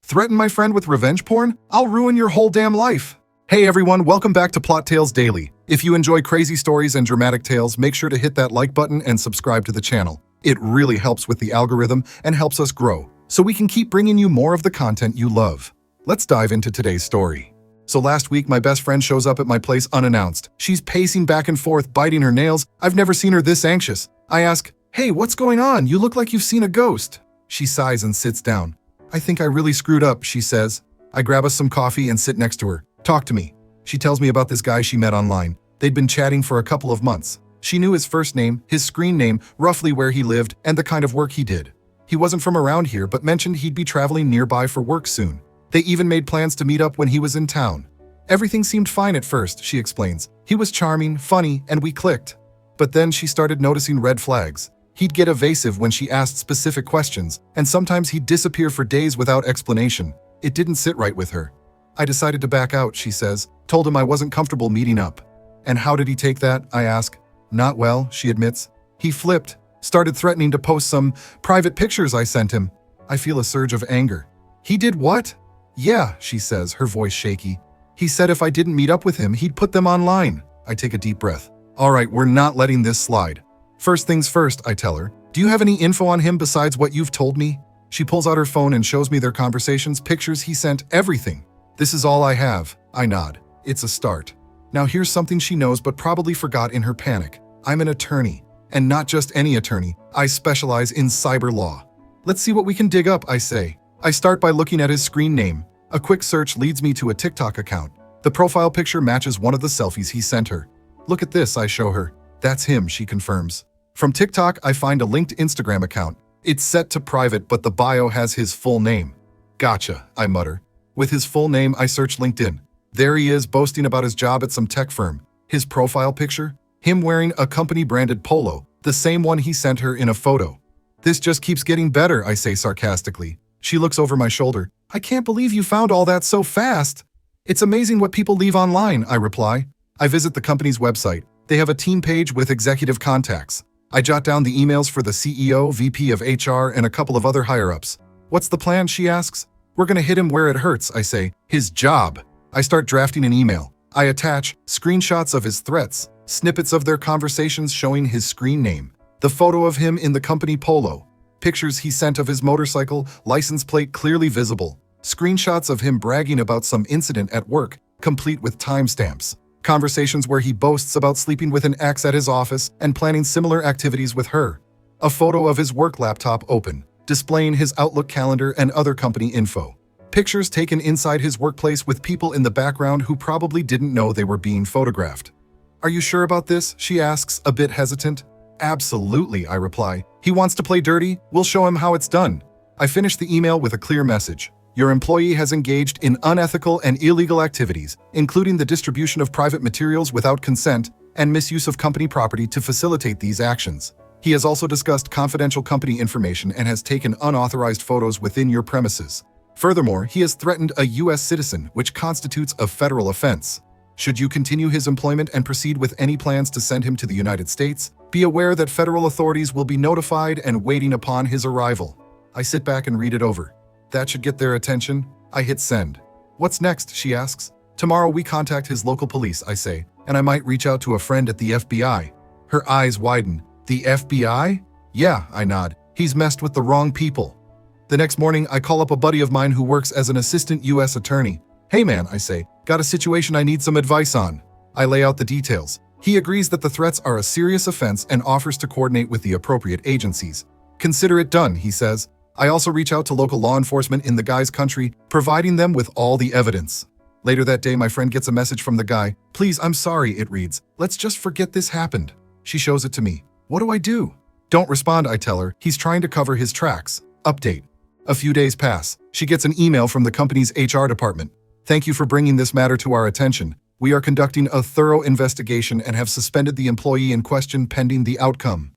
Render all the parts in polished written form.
Threaten my friend with revenge porn? I'll ruin your whole damn life. Hey everyone, welcome back to Plot Tales Daily. If you enjoy crazy stories and dramatic tales, make sure to hit that like button and subscribe to the channel. It really helps with the algorithm and helps us grow, so we can keep bringing you more of the content you love. Let's dive into today's story. So last week, my best friend shows up at my place unannounced. She's pacing back and forth, biting her nails. I've never seen her this anxious. I ask, "Hey, what's going on? You look like you've seen a ghost." She sighs and sits down. "I think I really screwed up," she says. I grab us some coffee and sit next to her. "Talk to me." She tells me about this guy she met online. They'd been chatting for a couple of months. She knew his first name, his screen name, roughly where he lived, and the kind of work he did. He wasn't from around here, but mentioned he'd be traveling nearby for work soon. They even made plans to meet up when he was in town. Everything seemed fine at first, she explains. He was charming, funny, and we clicked. But then she started noticing red flags. He'd get evasive when she asked specific questions, and sometimes he'd disappear for days without explanation. It didn't sit right with her. I decided to back out, she says. Told him I wasn't comfortable meeting up. And how did he take that? I ask. Not well, she admits. He flipped, started threatening to post some private pictures I sent him. I feel a surge of anger. He did what? Yeah, she says, her voice shaky. He said if I didn't meet up with him, he'd put them online. I take a deep breath. All right, we're not letting this slide. First things first, I tell her. Do you have any info on him besides what you've told me? She pulls out her phone and shows me their conversations, pictures he sent, everything. This is all I have. I nod. It's a start. Now here's something she knows but probably forgot in her panic. I'm an attorney. And not just any attorney. I specialize in cyber law. Let's see what we can dig up, I say. I start by looking at his screen name. A quick search leads me to a TikTok account. The profile picture matches one of the selfies he sent her. Look at this, I show her. That's him, she confirms. From TikTok, I find a linked Instagram account. It's set to private, but the bio has his full name. Gotcha, I mutter. With his full name, I search LinkedIn. There he is, boasting about his job at some tech firm. His profile picture? Him wearing a company-branded polo, the same one he sent her in a photo. This just keeps getting better, I say sarcastically. She looks over my shoulder. I can't believe you found all that so fast. It's amazing what people leave online, I reply. I visit the company's website. They have a team page with executive contacts. I jot down the emails for the CEO, VP of HR, and a couple of other higher-ups. What's the plan, she asks. We're gonna hit him where it hurts, I say. His job. I start drafting an email. I attach screenshots of his threats, snippets of their conversations showing his screen name, the photo of him in the company polo, pictures he sent of his motorcycle, license plate clearly visible, screenshots of him bragging about some incident at work, complete with timestamps. Conversations where he boasts about sleeping with an ex at his office and planning similar activities with her. A photo of his work laptop open, displaying his Outlook calendar and other company info. Pictures taken inside his workplace with people in the background who probably didn't know they were being photographed. Are you sure about this? She asks, a bit hesitant. Absolutely, I reply. He wants to play dirty? We'll show him how it's done. I finish the email with a clear message. Your employee has engaged in unethical and illegal activities, including the distribution of private materials without consent and misuse of company property to facilitate these actions. He has also discussed confidential company information and has taken unauthorized photos within your premises. Furthermore, he has threatened a U.S. citizen, which constitutes a federal offense. Should you continue his employment and proceed with any plans to send him to the United States, be aware that federal authorities will be notified and waiting upon his arrival. I sit back and read it over. That should get their attention. I hit send. What's next, she asks. Tomorrow we contact his local police, I say, and I might reach out to a friend at the FBI. Her eyes widen. The FBI? Yeah, I nod. He's messed with the wrong people. The next morning, I call up a buddy of mine who works as an assistant U.S. attorney. Hey man, I say, got a situation I need some advice on. I lay out the details. He agrees that the threats are a serious offense and offers to coordinate with the appropriate agencies. Consider it done, he says. I also reach out to local law enforcement in the guy's country, providing them with all the evidence. Later that day, my friend gets a message from the guy. Please, I'm sorry, it reads. Let's just forget this happened. She shows it to me. What do I do? Don't respond, I tell her. He's trying to cover his tracks. Update. A few days pass. She gets an email from the company's HR department. Thank you for bringing this matter to our attention. We are conducting a thorough investigation and have suspended the employee in question pending the outcome.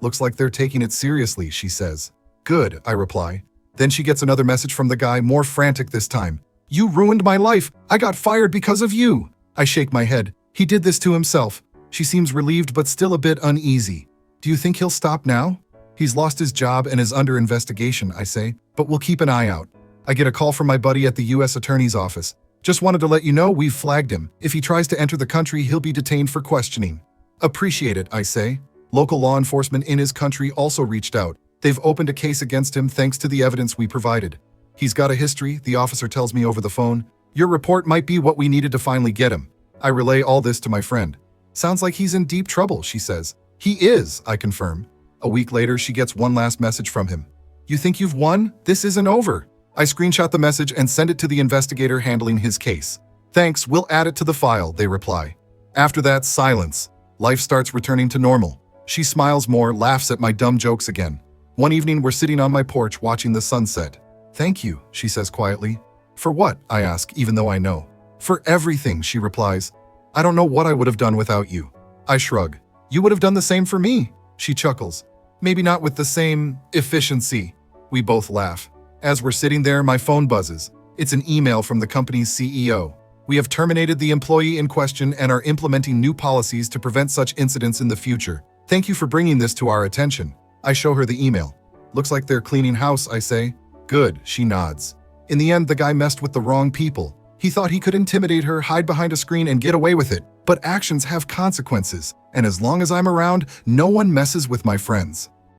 Looks like they're taking it seriously, she says. Good, I reply. Then she gets another message from the guy, more frantic this time. You ruined my life. I got fired because of you. I shake my head. He did this to himself. She seems relieved but still a bit uneasy. Do you think he'll stop now? He's lost his job and is under investigation, I say, but we'll keep an eye out. I get a call from my buddy at the U.S. Attorney's Office. Just wanted to let you know we've flagged him. If he tries to enter the country, he'll be detained for questioning. Appreciate it, I say. Local law enforcement in his country also reached out. They've opened a case against him thanks to the evidence we provided. He's got a history, the officer tells me over the phone. Your report might be what we needed to finally get him. I relay all this to my friend. Sounds like he's in deep trouble, she says. He is, I confirm. A week later, she gets one last message from him. You think you've won? This isn't over. I screenshot the message and send it to the investigator handling his case. Thanks, we'll add it to the file, they reply. After that, silence. Life starts returning to normal. She smiles more, laughs at my dumb jokes again. One evening, we're sitting on my porch watching the sunset. Thank you, she says quietly. For what? I ask, even though I know. For everything, she replies. I don't know what I would have done without you. I shrug. You would have done the same for me, she chuckles. Maybe not with the same efficiency. We both laugh. As we're sitting there, my phone buzzes. It's an email from the company's CEO. We have terminated the employee in question and are implementing new policies to prevent such incidents in the future. Thank you for bringing this to our attention. I show her the email. Looks like they're cleaning house, I say. Good, she nods. In the end, the guy messed with the wrong people. He thought he could intimidate her, hide behind a screen, and get away with it. But actions have consequences, and as long as I'm around, no one messes with my friends.